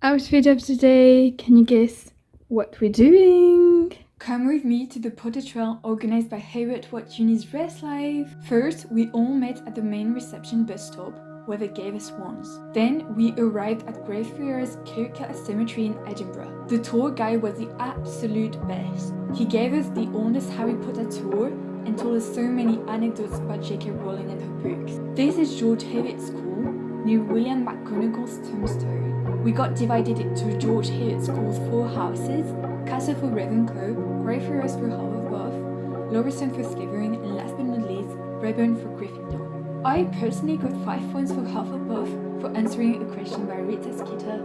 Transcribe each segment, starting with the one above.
Outfit of the day. Can you guess what we're doing? Come with me to the potted trail organized by Hayward Watt Uni's Dress Life. First, we all met at the main reception bus stop where they gave us wands. Then we arrived at Greyfriars Kirkja Cemetery in Edinburgh. The tour guide was the absolute best. He gave us the oldest Harry Potter tour and told us so many anecdotes about J.K. Rowling and her books. This is George Hewett School near William McGonagall's tombstone. We got divided into George Hewett School's 4 houses: Castle for Ravenclaw, Greyfriars for Hufflepuff, Lauriston for Slytherin, and last but not least, Rayburn for Gryffindor. I personally got 5 points for Hufflepuff for answering a question by Rita Skeeter.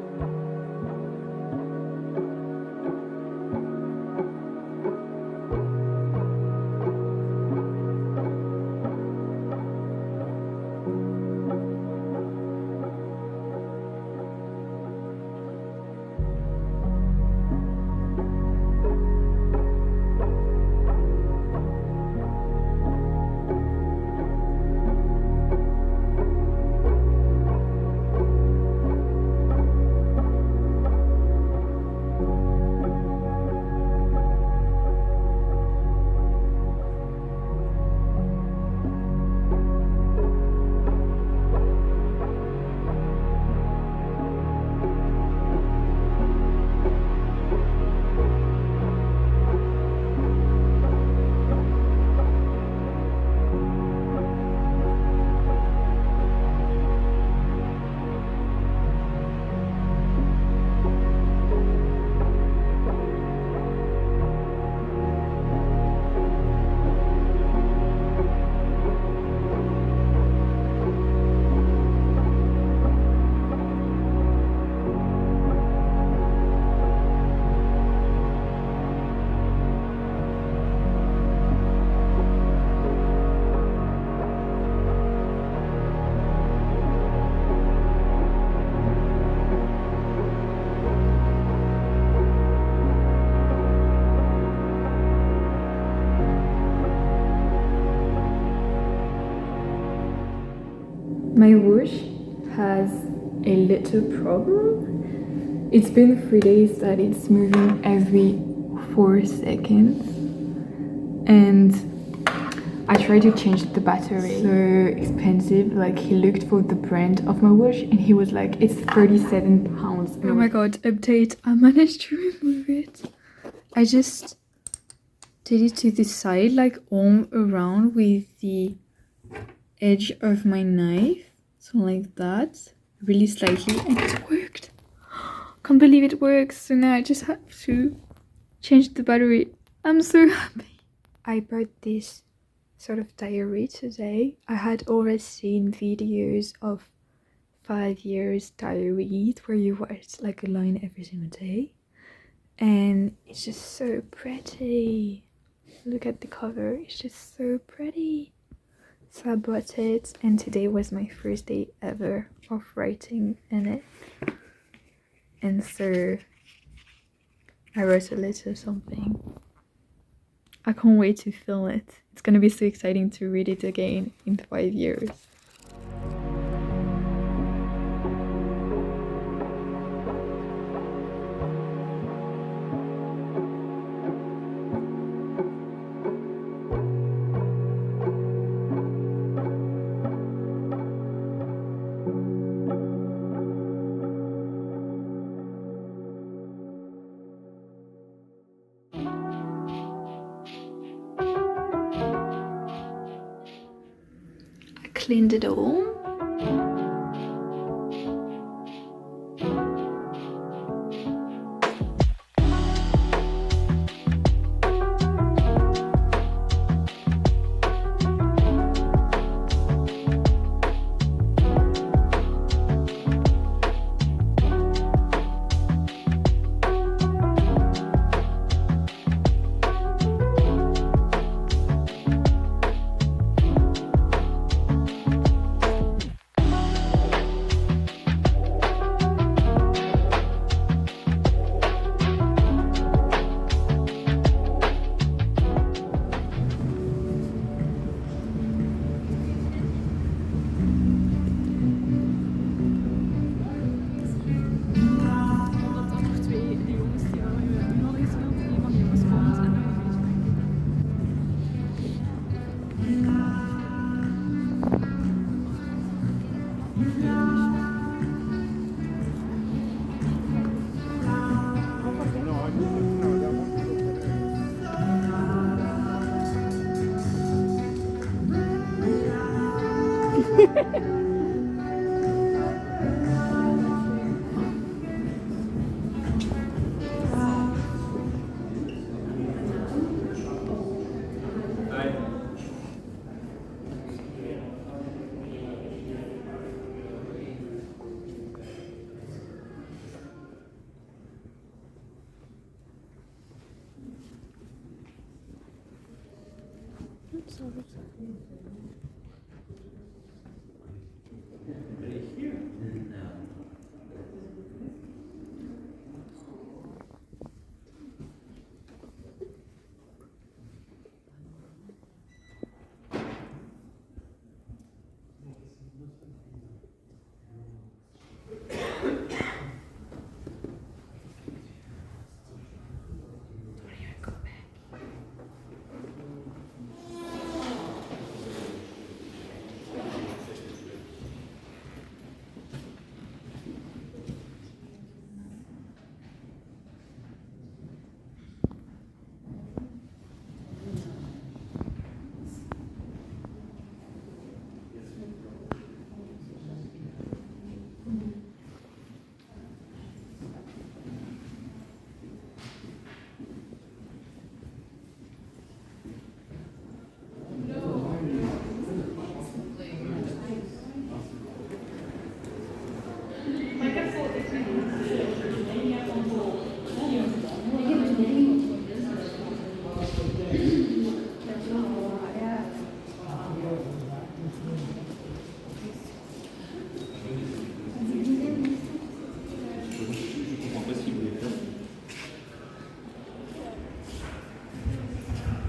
My watch has a little problem. It's been 3 days that it's moving every 4 seconds, and I tried to change the battery. So expensive. Like, he looked for the brand of my watch and he was like, it's 37 pounds. Oh my god, update, I managed to remove it. I just did it to the side, like all around with the edge of my knife, so like that, really slightly, and it worked. Can't believe it works. So now I just have to change the battery. I'm so happy. I bought this sort of diary today. I had always seen videos of 5 years diaries where you write like a line every single day, and it's just so pretty. Look at the cover, it's just so pretty. So I bought it, and today was my first day ever of writing in it. And so I wrote a little something. I can't wait to fill it. It's gonna be so exciting to read it again in 5 years. Cleaned it all.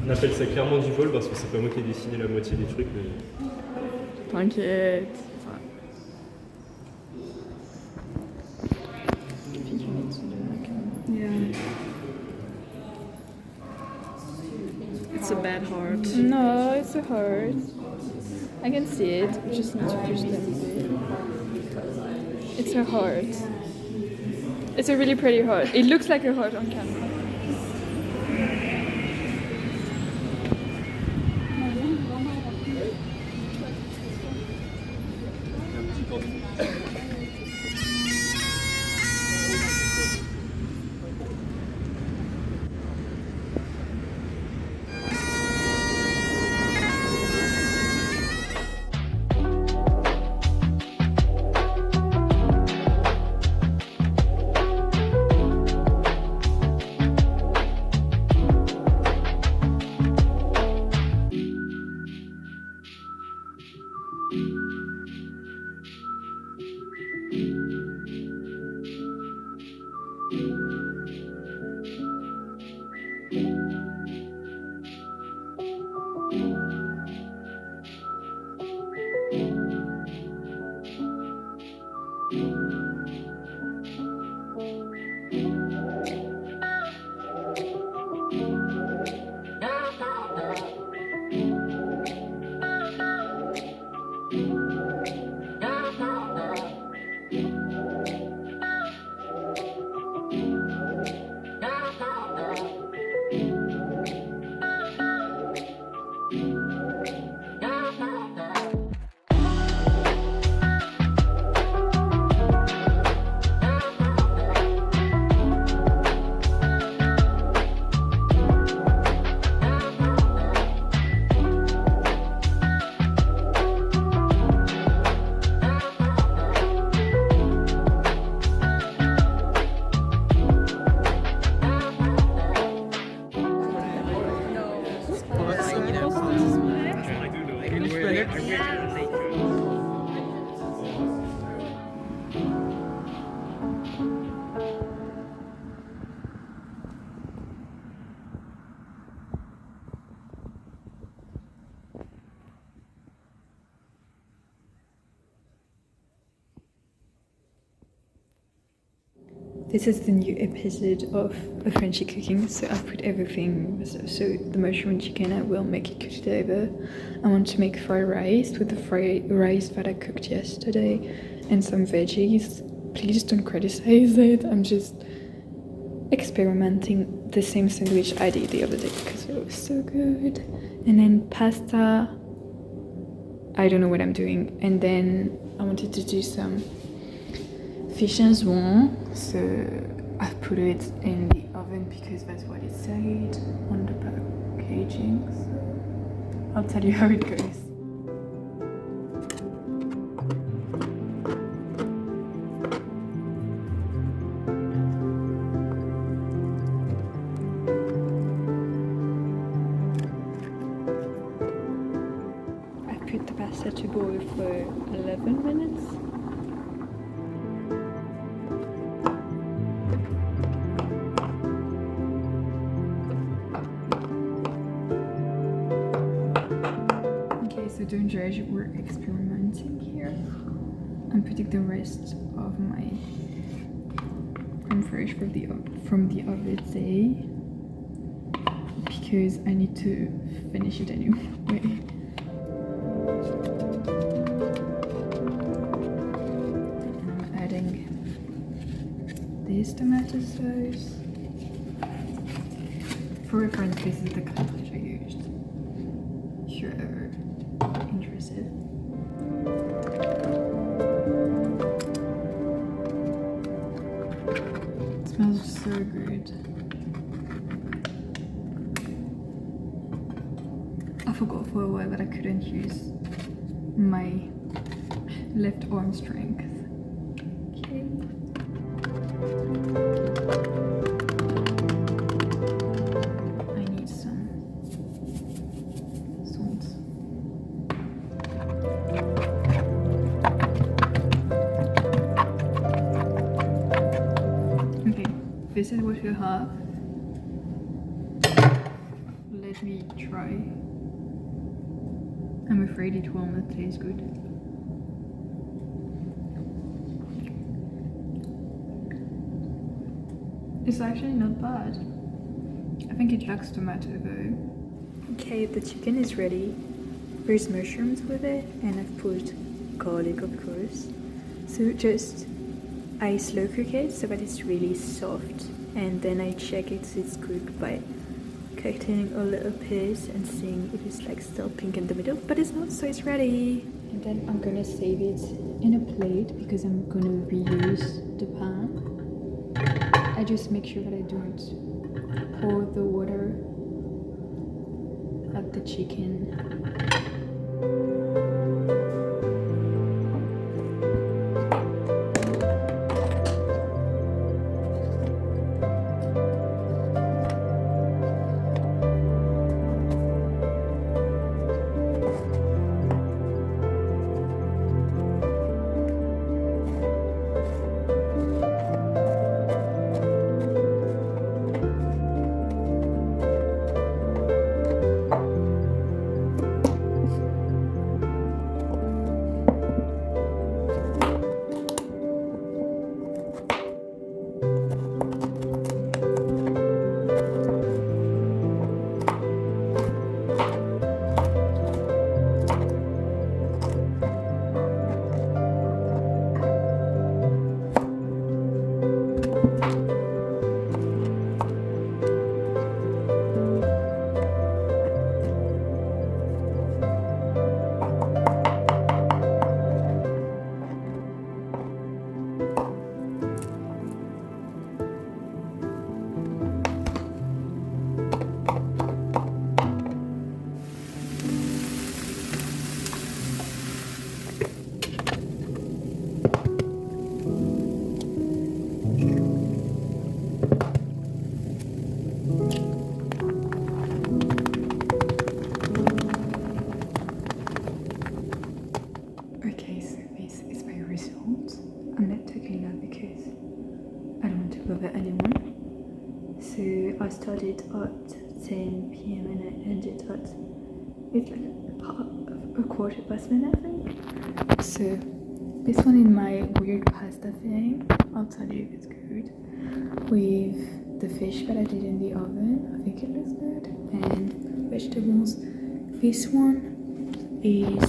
On appelle ça clairement du vol parce que c'est pas moi qui ai dessiné la moitié des trucs. Mais... T'inquiète. Yeah. It's a bad heart. No, it's a heart. I can see it. We just need to push them a bit. It's a heart. It's a really pretty heart. It looks like a heart on camera. This is the new episode of A Frenchy Cooking, so I've put everything, so the mushroom and chicken I will make it cooked over. I want to make fried rice with the fried rice that I cooked yesterday and some veggies. Please don't criticize it, I'm just experimenting the same sandwich I did the other day because it was so good. And then pasta I don't know what I'm doing. And then I wanted to do some fish and swan, so I've put it in the oven because that's what it said on the packaging. So I'll tell you how it goes. I put the pasta to boil for 11 minutes. So don't judge, we're experimenting here. I'm putting the rest of my creme fraiche from the other day because I need to finish it anyway. I'm adding this tomato sauce. For reference, this is the cartridge I used. If you're ever interested. It smells so good. I forgot for a while that I couldn't use my left arm strength. Okay. I need some salt. Okay, this is what we have. Let me try. I'm afraid it will not taste good. It's actually not bad. I think it lacks tomato though. Okay, the chicken is ready. There's mushrooms with it, and I've put garlic, of course. So just I slow cook it so that it's really soft, and then I check it so it's cooked by cutting a little piece and seeing if it's like still pink in the middle, but it's not, so it's ready. And then I'm gonna save it in a plate because I'm gonna reuse the pan. I just make sure that I don't pour the water at the chicken. I started at 10 p.m. and I ended at a quarter past 9, I think. So this one is my weird pasta thing. I'll tell you if it's good. With the fish that I did in the oven, I think it looks good, and vegetables. This one is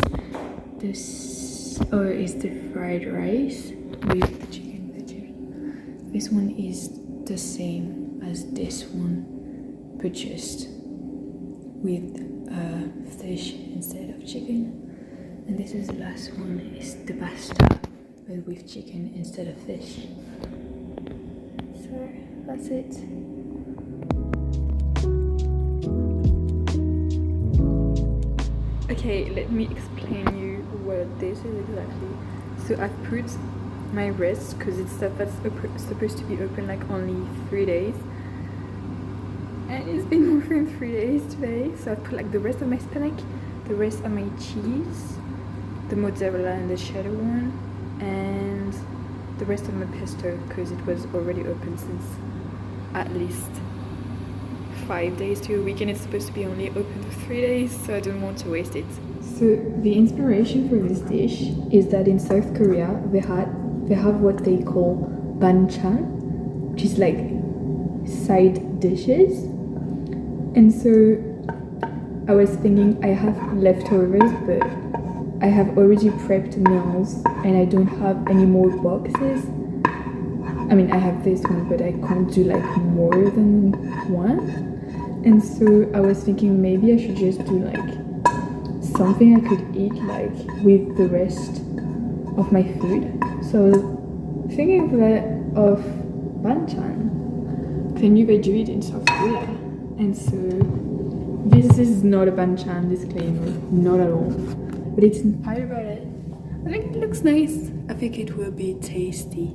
the fried rice with the chicken veggie. This one is the same as this one, but just with fish instead of chicken. And this is the last one, is the pasta, but with chicken instead of fish. So that's it. Okay, let me explain you what this is exactly. So I've put my wrist, because it's stuff that's supposed to be open like only 3 days, and it's been more than 3 days today. So I've put like the rest of my spinach, the rest of my cheese, the mozzarella and the cheddar one, and the rest of my pesto, because it was already open since at least 5 days to a week, and it's supposed to be only open for 3 days, so I don't want to waste it. So the inspiration for this dish is that in South Korea they have what they call banchan, which is like side dishes. And so I was thinking, I have leftovers, but I have already prepped meals and I don't have any more boxes. I mean, I have this one, but I can't do like more than one. And so I was thinking maybe I should just do like something I could eat like with the rest of my food. So I was thinking of banchan. They knew they do it in South Korea. And so this is not a banchan, disclaimer, not at all. But it's inspired by it. I think it looks nice. I think it will be tasty.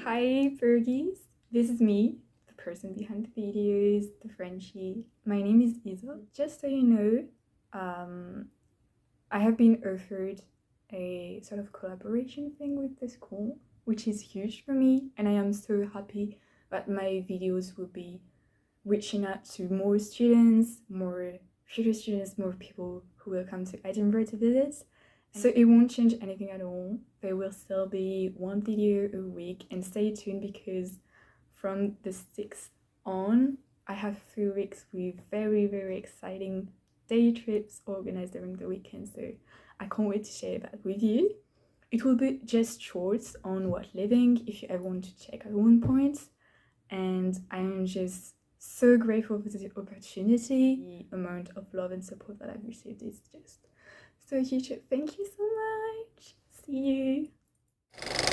Hi Fergies, this is me, the person behind the videos, the Frenchie. My name is Isa. Just so you know, I have been offered a sort of collaboration thing with the school, which is huge for me, and I am so happy that my videos will be reaching out to more students, more future students, more people who will come to Edinburgh to visit. So it won't change anything at all. There will still be one video a week, and stay tuned because from the 6th on, I have 3 weeks with very, very exciting day trips organized during the weekend. So I can't wait to share that with you. It will be just shorts on what living if you ever want to check at one point. And I am just so grateful for the opportunity. The amount of love and support that I've received is just so huge. Thank you so much. See you.